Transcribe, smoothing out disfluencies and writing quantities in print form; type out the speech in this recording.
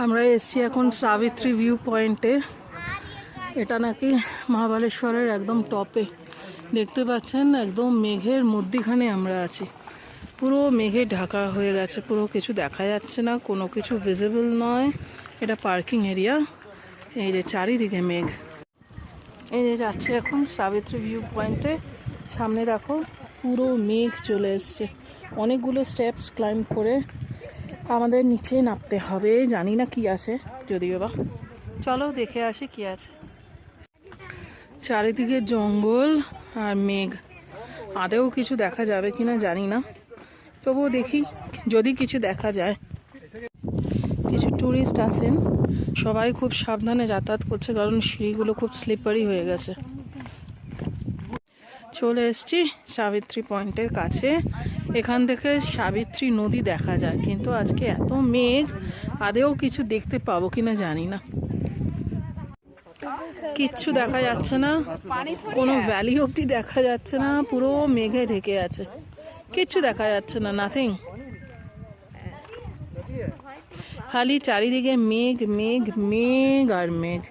আমরা এসছি এখন সাবিত্রী ভিউ পয়েন্টে। এটা নাকি মহাবালেশ্বরের একদম টপে, দেখতে পাচ্ছেন একদম মেঘের মধ্যিখানে আমরা আছি। পুরো মেঘে ঢাকা হয়ে গেছে, পুরো কিছু দেখা যাচ্ছে না, কোনো কিছু ভিজিবল নয়। এটা পার্কিং এরিয়া। এই যে চারিদিকে মেঘ। এই যে যাচ্ছে এখন সাবিত্রী ভিউ পয়েন্টে। সামনে দেখো পুরো মেঘ চলে এসছে। অনেকগুলো স্টেপস ক্লাইম্ব করে আমাদের নিচে নামতে হবে। জানি না কি আছে, যদিও বা চলো দেখে আসি কি আছে। চারিদিকে জঙ্গল আর মেঘ, আদেও কিছু দেখা যাবে কিনা জানি না, তবুও দেখি যদি কিছু দেখা যায়। কিছু ট্যুরিস্ট আছেন, সবাই খুব সাবধানে যাতায়াত করছে কারণ সিঁড়িগুলো খুব স্লিপারি হয়ে গেছে। চলে এসছি সাবিত্রী পয়েন্টের কাছে। এখান থেকে সাবিত্রী নদী দেখা যায়, কিন্তু আজকে এত মেঘ আদেও কিছু দেখতে পাবো কিনা জানি না। কিচ্ছু দেখা যাচ্ছে না, কোনো ভ্যালি অবধি দেখা যাচ্ছে না, পুরো মেঘে ঢেকে আছে, কিচ্ছু দেখা যাচ্ছে না, নাথিং। খালি চারিদিকে মেঘ মেঘ মেঘ আর মেঘ।